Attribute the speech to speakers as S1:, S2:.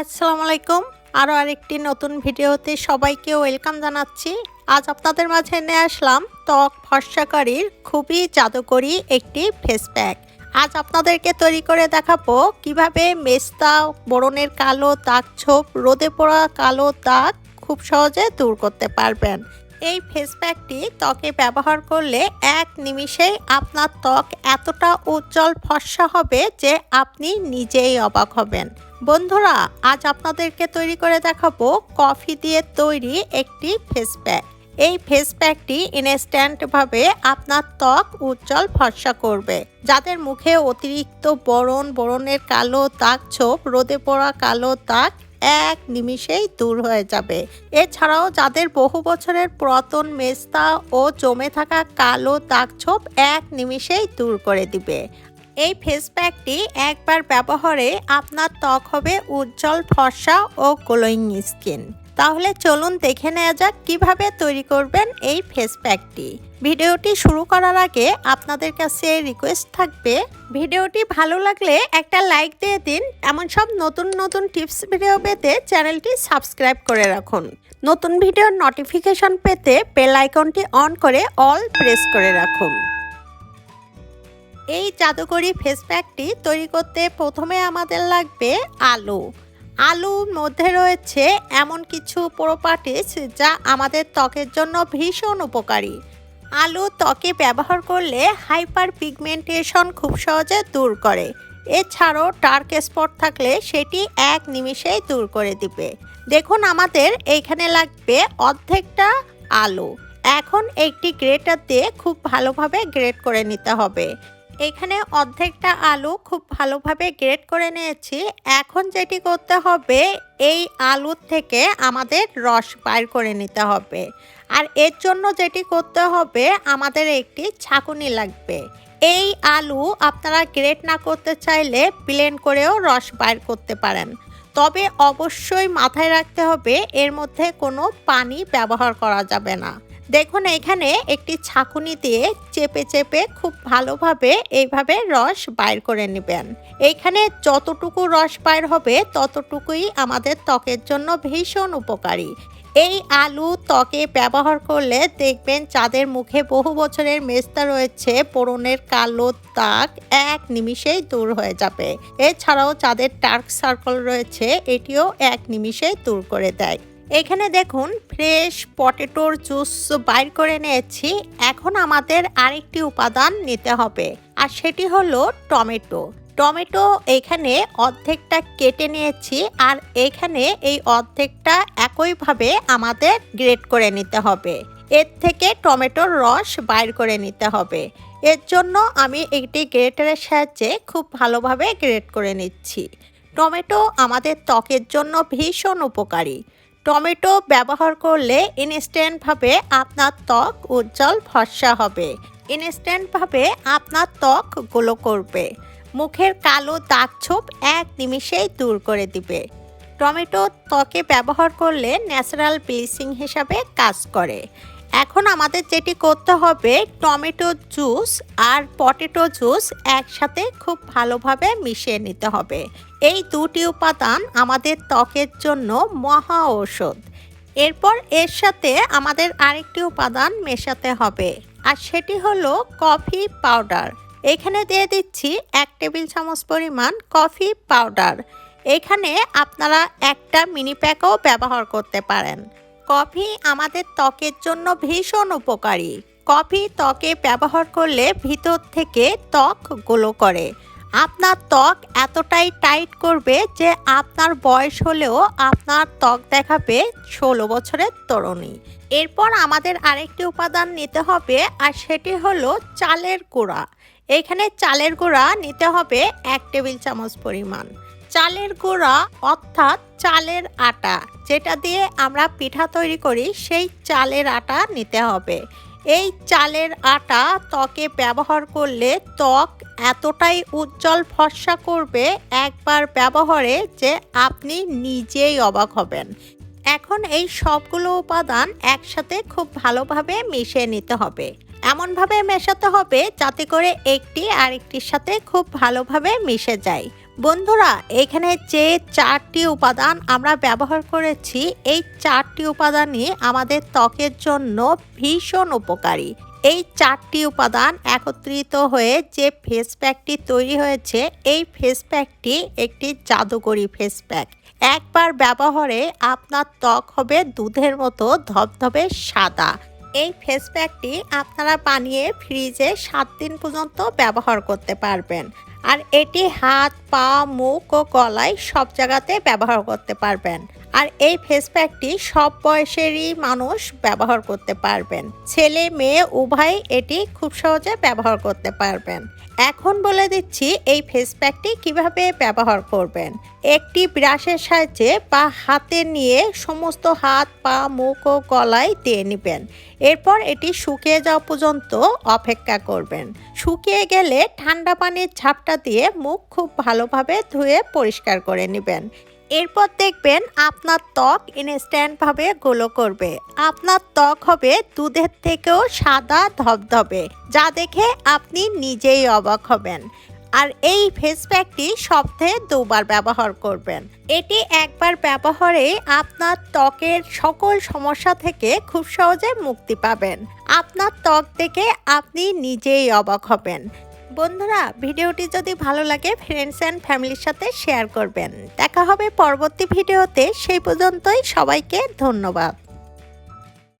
S1: আসসালামু আলাইকুম। আরও আরেকটি নতুন ভিডিওতে সবাইকে ওয়েলকাম জানাচ্ছি। আজ আপনাদের মাঝে নিয়ে আসলাম ত্বক ফর্সাকারীর খুবই জাদুকরী একটি ফেস প্যাক। আজ আপনাদেরকে তৈরি করে দেখাবো কিভাবে মেস্তা, ব্রণের কালো দাগ ছোপ, রোদে পোড়া কালো দাগ খুব সহজে দূর করতে পারবেন। এই ফেস প্যাকটি ত্বকে ব্যবহার করলে এক নিমিষেই আপনার ত্বক এতটা উজ্জ্বল ফর্সা হবে যে আপনি নিজেই অবাক হবেন। বন্ধুরা, আজ আপনাদেরকে তৈরি করে দেখাবো কফি দিয়ে তৈরি একটি ফেস প্যাক। এই ফেস প্যাকটি ইনস্ট্যান্টভাবে আপনার ত্বক উজ্জ্বল ফর্সা করবে। যাদের মুখে অতিরিক্ত ব্রণের কালো দাগ ছোপ, রোদে পোড়া কালো দাগ এক নিমিষেই দূর হয়ে যাবে। এছাড়াও যাদের বহু বছরের পুরাতন মেস্তা ও জমে থাকা কালো দাগ ছোপ এক নিমিষেই দূর করে দিবে। এই ফেস প্যাকটি একবার ব্যবহারে আপনার ত্বক হবে উজ্জ্বল ফর্সা ও গ্লোয়িং স্কিন। তাহলে চলুন দেখে নেওয়া যাক কিভাবে তৈরি করবেন এই ফেস প্যাকটি। ভিডিওটি শুরু করার আগে আপনাদের কাছে রিকোয়েস্ট থাকবে, ভিডিওটি ভালো লাগলে একটা লাইক দিয়ে দিন। এমন সব নতুন টিপস ভিডিও পেতে চ্যানেলটি সাবস্ক্রাইব করে রাখুন। নতুন ভিডিওর নোটিফিকেশন পেতে বেল আইকনটি অন করে অল প্রেস করে রাখুন। এই জাদুকরী ফেস প্যাকটি তৈরি করতে প্রথমে আমাদের লাগবে আলুর মধ্যে রয়েছে এমন কিছু প্রপার্টিজ যা আমাদের ত্বকের জন্য ভীষণ উপকারী। আলু ত্বকে ব্যবহার করলে হাইপার পিগমেন্টেশন খুব সহজে দূর করে। এছাড়াও ডার্ক স্পট থাকলে সেটি এক নিমিষেই দূর করে দিবে। দেখুন, আমাদের এইখানে লাগবে অর্ধেকটা আলু। এখন একটি গ্রেটার দিয়ে খুব ভালোভাবে গ্রেট করে নিতে হবে। এখানে অর্ধেকটা আলু খুব ভালোভাবে গ্রেট করে নিয়েছি। এখন যেটি করতে হবে, এই আলুর থেকে আমাদের রস বাইর করে নিতে হবে। আর এর জন্য যেটি করতে হবে, আমাদের একটি ছাঁকুনি লাগবে। এই আলু আপনারা গ্রেট না করতে চাইলে ব্লেন্ড করেও রস বাইর করতে পারেন। তবে অবশ্যই মাথায় রাখতে হবে এর মধ্যে কোনো পানি ব্যবহার করা যাবে না। দেখুন, এখানে একটি ছাঁকুনি দিয়ে চেপে খুব ভালোভাবে এইভাবে রস বাইর করে নেবেন। এইখানে যতটুকু রস বাইর হবে ততটুকুই আমাদের ত্বকের জন্য ভীষণ উপকারী। এই আলু ত্বকে ব্যবহার করলে দেখবেন যাদের মুখে বহু বছরের মেস্তা রয়েছে, ব্রণের কালো দাগ এক নিমিষেই দূর হয়ে যাবে। এছাড়াও যাদের ডার্ক সার্কেল রয়েছে, এটিও এক নিমিষেই দূর করে দেয়। এখানে দেখুন, ফ্রেশ পটেটোর জুস বাইর করে নিয়েছি। এখন আমাদের আরেকটি উপাদান নিতে হবে, আর সেটি হলো টমেটো। এখানে অর্ধেকটা কেটে নিয়েছি, আর এখানে এই অর্ধেকটা একইভাবে আমাদের গ্রেট করে নিতে হবে। এর থেকে টমেটোর রস বাইর করে নিতে হবে। এর জন্য আমি একটি গ্রেটারের সাহায্যে খুব ভালোভাবে গ্রেট করে নিচ্ছি। টমেটো আমাদের ত্বকের জন্য ভীষণ উপকারী। টমেটো ব্যবহার করলে ইনস্ট্যান্টভাবে আপনার ত্বক উজ্জ্বল ফর্সা হবে। ইনস্ট্যান্টভাবে আপনার ত্বক গ্লো করবে। মুখের কালো দাগ ছোপ এক নিমিষেই দূর করে দিবে। টমেটো ত্বকে ব্যবহার করলে ন্যাচারাল ব্লিচিং হিসাবে কাজ করে। এখন আমাদের যেটি করতে হবে, টমেটো জুস আর পটেটো জুস একসাথে খুব ভালোভাবে মিশিয়ে নিতে হবে। এই দুটি উপাদান আমাদের ত্বকের জন্য মহা ঔষধ। এরপর এর সাথে আমাদের আরেকটি উপাদান মেশাতে হবে, আর সেটি হলো কফি পাউডার। এখানে দিয়ে দিচ্ছি 1 টেবিল চামচ পরিমাণ কফি পাউডার। এখানে আপনারা একটা মিনি প্যাকও ব্যবহার করতে পারেন। কফি আমাদের ত্বকের জন্য ভীষণ উপকারী। কফি ত্বকে ব্যবহার করলে ভিতর থেকে ত্বক গ্লো করে। আপনার ত্বক এতটাই টাইট করবে যে আপনার বয়স হলেও আপনার ত্বক দেখাবে 16 বছরের তরুণী। এরপর আমাদের আরেকটি উপাদান নিতে হবে, আর সেটি হলো চালের গুঁড়া। এখানে চালের গুঁড়া নিতে হবে 1 টেবিল চামচ পরিমাণ। চালের গুঁড়া অর্থাৎ চালের আটা, যেটা দিয়ে আমরা পিঠা তৈরি করি, সেই চালের আটা নিতে হবে। এই চালের আটা ত্বকে ব্যবহার করলে ত্বক এতটাই উজ্জ্বল ফর্সা করবে একবার ব্যবহারে যে আপনি নিজেই অবাক হবেন। এখন এই সবগুলো উপাদান একসাথে খুব ভালোভাবে মিশিয়ে নিতে হবে। এমনভাবে মেশাতে হবে যাতে করে একটি আরেকটির সাথে খুব ভালোভাবে মিশে যায়। বন্ধুরা, এখানে যে 4টি উপাদান আমরা ব্যবহার করেছি, এই 4টি উপাদানই আমাদের ত্বকের জন্য ভীষণ উপকারী। এই 4টি উপাদান একত্রিত হয়ে যে ফেস প্যাকটি তৈরি হয়েছে, এই ফেস প্যাকটি একটি জাদুকরী ফেস প্যাক। একবার ব্যবহারে আপনার ত্বক হবে দুধের মতো ধবধবে সাদা। এই ফেস প্যাকটি আপনারা বানিয়ে ফ্রিজে 7 দিন পর্যন্ত ব্যবহার করতে পারবেন। আর এটি হাত, পা, মুখ ও গলায় সব জায়গাতে ব্যবহার করতে পারবেন। আর এই ফেস প্যাকটি সব বয়সেরই মানুষ ব্যবহার করতে পারবেন। ছেলে মেয়ে উভয় এটি খুব সহজে ব্যবহার করতে পারবেন। এখন বলে দিচ্ছি এই ফেস প্যাকটি কিভাবে ব্যবহার করবেন। একটি ব্রাশের সাহায্যে বা হাতে নিয়ে সমস্ত হাত, পা, মুখ ও গলায় দিয়ে নেবেন। এরপর এটি শুকিয়ে যাওয়া পর্যন্ত অপেক্ষা করবেন। শুকিয়ে গেলে ঠান্ডা পানির ঝাপটা দিয়ে মুখ খুব ভালোভাবে ধুয়ে পরিষ্কার করে নেবেন। এরপর দেখবেন আপনার ত্বক ইনস্ট্যান্টভাবে গ্লো করবে। আপনার ত্বক হবে দুধের থেকেও সাদা ধবধবে, যা দেখে আপনি নিজেই অবাক হবেন। আর এই ফেস প্যাকটি সপ্তাহে 2 বার ব্যবহার করবেন। এটি একবার ব্যবহারে আপনার ত্বকের সকল সমস্যা থেকে খুব সহজে মুক্তি পাবেন। আপনার ত্বক দেখে আপনি নিজেই অবাক হবেন। বন্ধুরা, ভিডিওটি যদি ভালো লাগে ফ্রেন্ডস অ্যান্ড ফ্যামিলির সাথে শেয়ার করবেন। দেখা হবে পরবর্তী ভিডিওতে। সেই পর্যন্তই সবাইকে ধন্যবাদ।